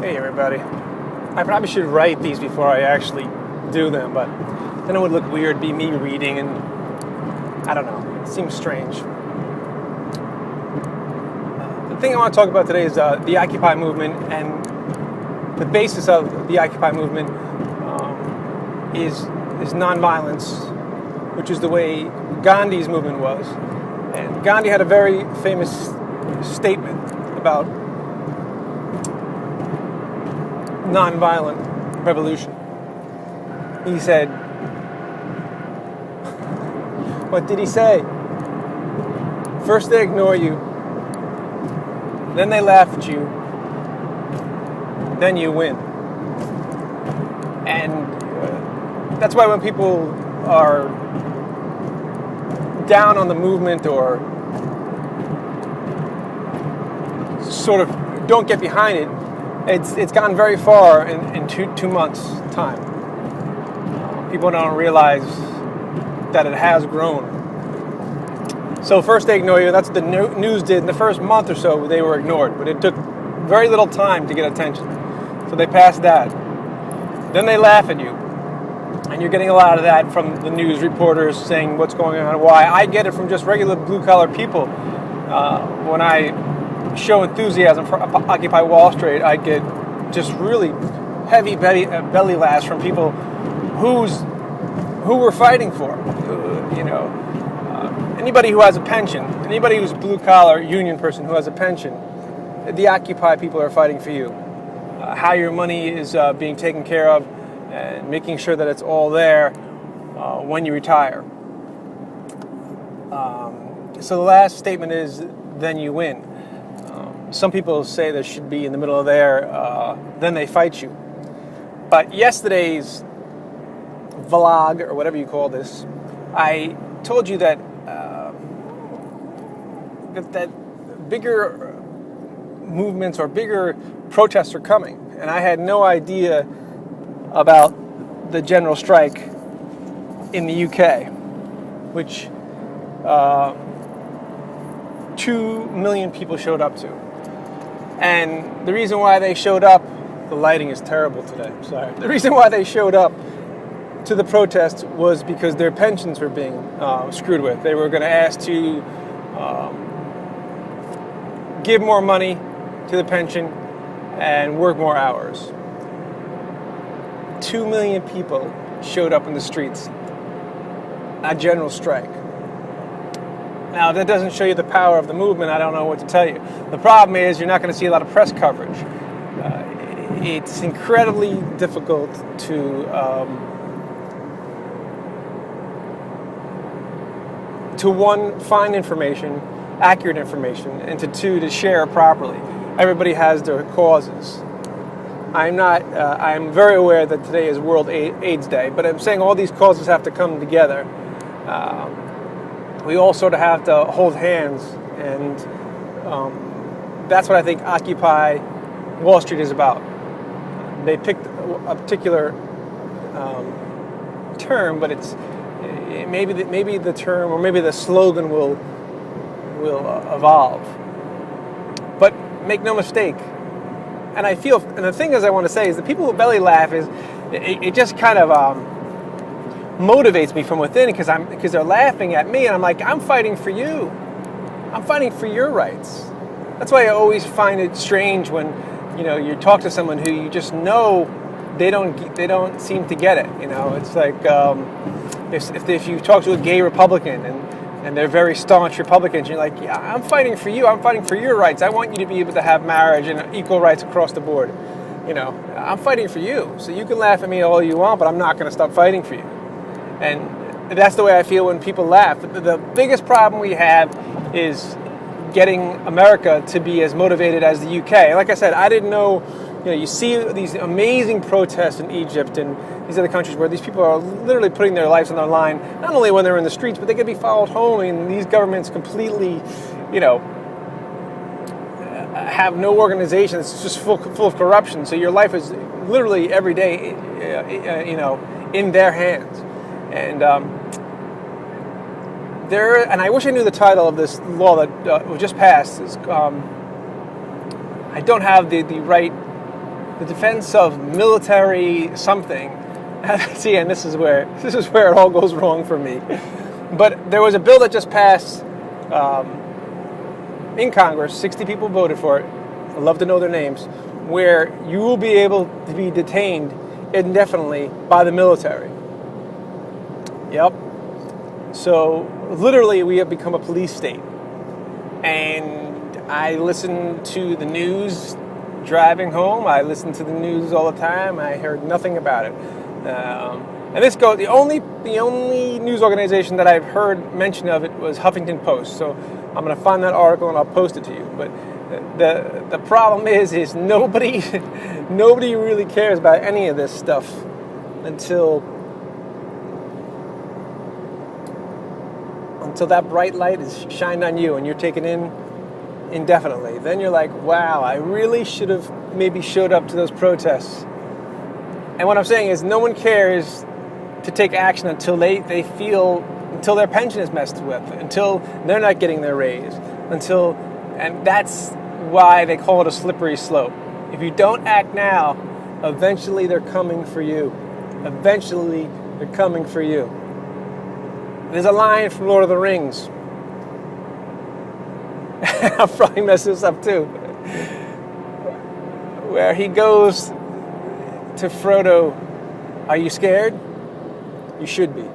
Hey everybody. I probably should write these before I actually do them, but then it would look weird, be me reading, and I don't know, it seems strange. The thing I want to talk about today is the Occupy movement, and the basis of the Occupy movement is nonviolence, which is the way Gandhi's movement was. And Gandhi had a very famous statement about nonviolent revolution. He said, what did he say? First they ignore you, then they laugh at you, then you win. And that's why when people are down on the movement or sort of don't get behind it, it's gone very far in two months' time. People don't realize that it has grown. So first they ignore you. That's what the news did. In the first month or so, they were ignored. But it took very little time to get attention. So they passed that. Then they laugh at you. And you're getting a lot of that from the news reporters saying what's going on and why. I get it from just regular blue-collar people. When I show enthusiasm for Occupy Wall Street, I get just really heavy belly laughs from people who we're fighting for. Anybody who has a pension, anybody who's a blue-collar union person who has a pension, the Occupy people are fighting for you. How your money is being taken care of, and making sure that it's all there when you retire. So the last statement is, then you win. Some people say there should be in the middle of there, then they fight you. But yesterday's vlog, or whatever you call this, I told you that that bigger movements or bigger protests are coming. And I had no idea about the general strike in the UK, which 2 million people showed up to. And the reason why they showed up, the lighting is terrible today, sorry. The reason why they showed up to the protest was because their pensions were being screwed with. They were going to ask to give more money to the pension and work more hours. 2 million people showed up in the streets. A general strike. Now, if that doesn't show you the power of the movement, I don't know what to tell you. The problem is you're not going to see a lot of press coverage. It's incredibly difficult to one, find information, accurate information, and to two, to share properly. Everybody has their causes. I'm very aware that today is World AIDS Day, but I'm saying all these causes have to come together. We all sort of have to hold hands, and that's what I think Occupy Wall Street is about. They picked a particular term, but maybe the term or maybe the slogan will evolve. But make no mistake, and the thing is I want to say is the people who belly laugh is it just kind of motivates me from within because they're laughing at me, and I'm like, I'm fighting for you. I'm fighting for your rights. That's why I always find it strange when you talk to someone who you just know they don't seem to get it. It's like if you talk to a gay Republican and they're very staunch Republicans, you're like, yeah, I'm fighting for you. I'm fighting for your rights. I want you to be able to have marriage and equal rights across the board. I'm fighting for you. So you can laugh at me all you want, but I'm not going to stop fighting for you. And that's the way I feel when people laugh. The biggest problem we have is getting America to be as motivated as the UK. And like I said, I didn't know, you see these amazing protests in Egypt and these other countries where these people are literally putting their lives on the line, not only when they're in the streets, but they could be followed home, and these governments completely, have no organization. It's just full of corruption. So your life is literally every day, in their hands. And and I wish I knew the title of this law that was just passed. I don't have the right the defense of military something. See, and this is where it all goes wrong for me. But there was a bill that just passed in Congress. 60 people voted for it. I'd love to know their names. Where you will be able to be detained indefinitely by the military. Yep. So literally, we have become a police state. And I listen to the news driving home. I listen to the news all the time. I heard nothing about it. And this goes. The only news organization that I've heard mention of it was Huffington Post. So I'm going to find that article and I'll post it to you. But the problem is nobody really cares about any of this stuff until that bright light is shined on you and you're taken in indefinitely. Then you're like, wow, I really should have maybe showed up to those protests. And what I'm saying is no one cares to take action until until their pension is messed with, until they're not getting their raise, and that's why they call it a slippery slope. If you don't act now, eventually they're coming for you. Eventually they're coming for you. There's a line from Lord of the Rings. I'll probably mess this up too. Where he goes to Frodo, "Are you scared? You should be."